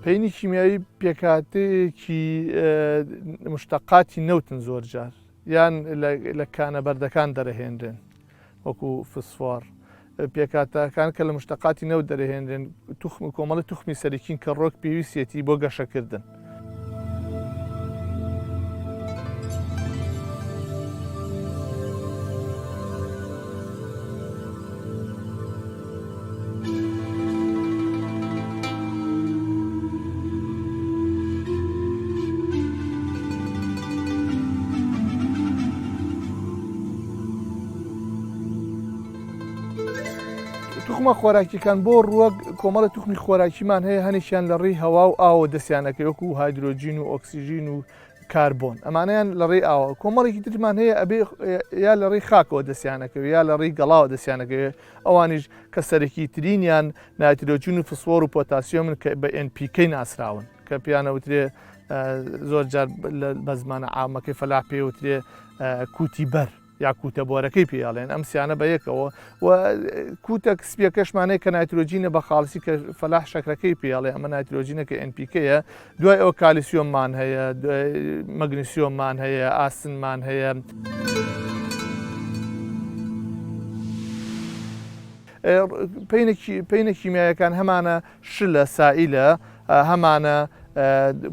پەینی کیمیایی پێکاتەیەکی مشتەقاتی نەوتن زۆر جار یان لە کانە بەردەکان دەرەهێنرێن وەکو فسفۆر پێکاتەکان کە لە مشتەقاتی نەوت دەرەهێنرێن کۆمەڵی توخمی سەرکین کە ڕۆک پێویستێتی بۆ گەشەکردن. توخمە خۆراکیەکان بۆ ڕووەک کۆمەڵە توخمی خۆراکیمان هەیە هەنێکیان لە ڕێی هەوا و ئاوە دەستیانەکە وەکو هایدرۆجین و ئۆکسیژین و کاربۆن ئەمانیان لە ڕێی ئاوە کۆمەڵێکی ترمان هەیە ئەبێ یا لە ڕێی خاکەوە دەستیانەکەوێت یا لە ڕێی گەڵاوە دەستیانەکەوێت ئەوانیش کە سەرەکی ترینیان نایترۆجین و فسفۆر و پۆتاسیۆمن کە بە NPK ناسراون کە پیانەوترێ زۆر جار بە زمانە عامەکەی فەلاح پێوترێ کوتی بەر یا کوتە بۆرەکەی پێڵێن ئەم سیانە بە یەکەوە و کوتە سپیەکەشمانەیە کە نایترۆجینە بە خاڵسی کە فەلاح شەکرەکەی پێڵێ ئەمە نایترۆجینە کە NPKە دوای ئەوە کالیسیۆممان هەیە مەگنیسیۆممان هەیە ئاسنمان هەیە. پەینە کیمیایەکان هەمانە شلە سائیلە هەمانە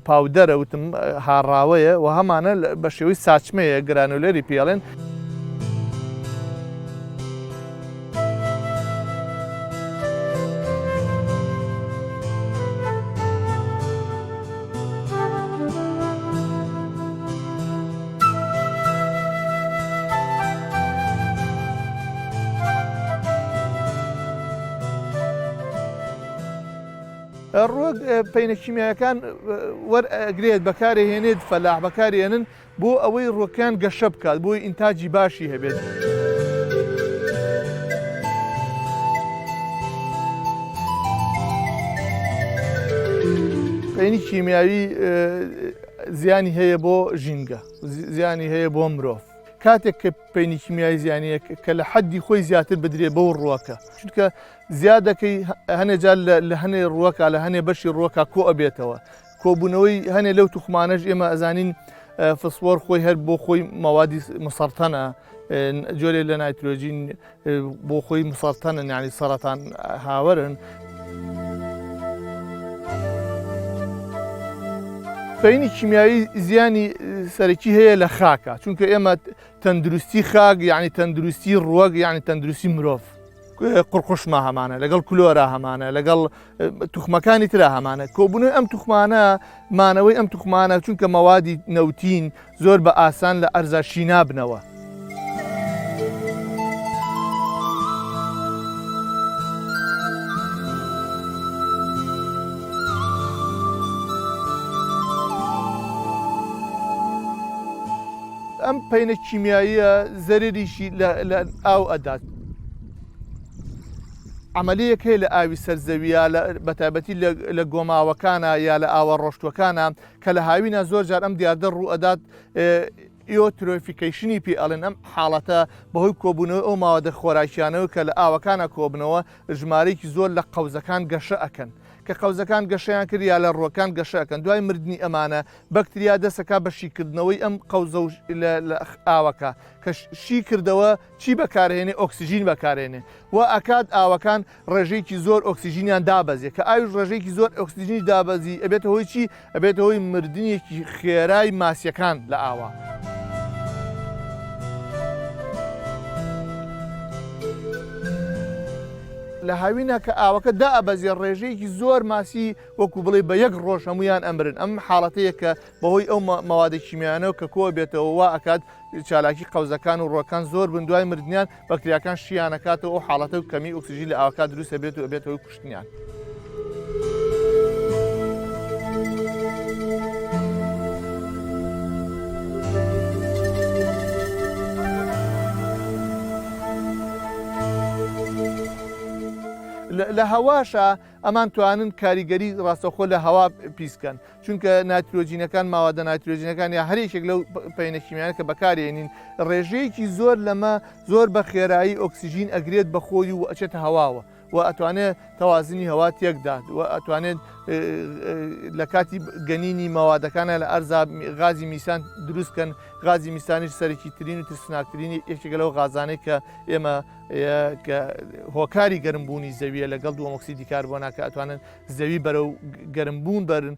پاودەرە وتم هاڕاوەیە و هەمانە بە شێوەی ساچمەیە گرانولەری پێڵێن. ڕۆک پەینە کیمیایەکان وەرئەگرێت بەکارهێنێت فەلاح بەکارهێنن بۆ ئەوەی ڕۆکیان گەشە بکات بۆی ئینتاجی باشی هەبێت. پەینی کیمیاوی زیانی هەیە بۆ ژینگە زیانی هەیە بۆ مرۆڤ. کاتێک کە پەینی کیمیایی زیانیە کە لە حەدی خۆی زیاتر بدرێ بەو ڕووەکە چونکە زیادەکەی هەنێجار لە هەنێ ڕووەکە لە هەنێ بەشی ڕووەکە کۆ ئەبێتەوە کۆبوونەوەی هەنێ لەو توخمانەش ئێمە ئەزانین فسفۆر خۆی هەر بۆ خۆی مەوادی مسەرتەنە جۆرێ لە نایترۆجین بۆ خۆی مسەرتەنن یعنی سەرەتان هاوەرن. پەینی کیمیایی زیانی سەرەکی هەیە لە خاکە چونکە ئێمە تەندروستی خاک یعنی تەندروستی ڕووەک یعنی تەندروستی مرۆڤ قڕقوشما هەمانە لەگەڵ کلۆرا هەمانە لەگەڵ توخمەکانی ترا هەمانە کۆبوونەوەی ئەم توخمانە مانەوەی ئەم توخمانە چونکە مەوادی نەوتین زۆر بە ئاسان لە ئەرزاشی نابنەوە. ئەم پەینە کیمیاییە زەرریشی لە ئاو ئەدات. عملیەک هەیە لە ئاوی سەرزەویە بەتایبەتی لە گۆماوەکانە یا لە ئاوە ڕۆشتوەکانە کە لە هاوینە زۆر جار ئەم دیاردە ڕوو ئەدات ئیۆترۆفیکەیشنی پێ ئەڵێن ئەم حاڵەتە بەهۆی کۆبوونەوەی ئەو ماوەدە خۆراکیانەوە کە لە ئاوەکانە کۆبنەوە ژمارەیەکی زۆر لە قەوزەکان گەشە ئەکەن کە قەوزەکان گەشەیان کرد یا لە ڕووەکان گەشەکەن دوای مردنی ئەمانە بەکتریا دەسەکە بە شیکردنەوەی ئەم قەوزە لە ئاوەکە کە شی کردەوە چی بەکارهێنێ ئۆکسیژین بەکارهێنێ و ئەکات ئاوەکان ڕێژەیەکی زۆر ئۆکسیژینیان دابەزێ کە ئاویش ڕێژەیەکی زۆر ئۆکسیژینی دابەزی ئەبێتە هۆی چی ئەبێتە هۆی مردنیەکی خێرای ماسیەکان لە ئاوا. لە هاوینە کە ئاوەکە دائەبەزێ ڕێژەیەکی زۆر ماسی وەکو بڵێ بە یەک ڕۆژ هەمویان ئەمرن ئەم حاڵەتەیە کە بەهۆی ئەو مەوادە کیمیانەوە کە کۆ بێتەوە وا ئەکات چالاکی قەوزەکان و ڕۆکان زۆر بن دوای مردنیان بەکتریاکان شیانەکاتەوە ئەو حاڵەتە و کەمی ئۆکسیژین لە ئاوەکە دروستە بێت و ئەبێتەوەی کوشتنیان. لە هەواشە ئەمان توانن کاریگەری ڕاستەخۆ لە هەوا پیسکەن چونکە نایترۆجینەکان ماوەدە نایترۆجینەکان یا هەرێکێک لەو پەینە کیمیاییە کە بەکارهێنین ڕێژەیەکی زۆر لەمە زۆر بە خێرایی ئۆکسیژین ئەگرێت بە خۆی و ئەچێتە هەواوە و ئەتوانێت تەوازنی هەوا تێکدات و ئەتوانێت لە کاتی گەنینی مەوادەکانە لە ئەرزا غازی میسان دروستکەن. غازی میسانیش سەرەکی ترین و ترسناکترینی یەکێکە لەو غازانەی کە ئێمە کە هۆکاری گەرمبوونی زەویە لەگەڵ دووەم ئۆکسیدی کاربۆنا کە ئەتوانن زەوی بەرەو گەرمبوون بەرن.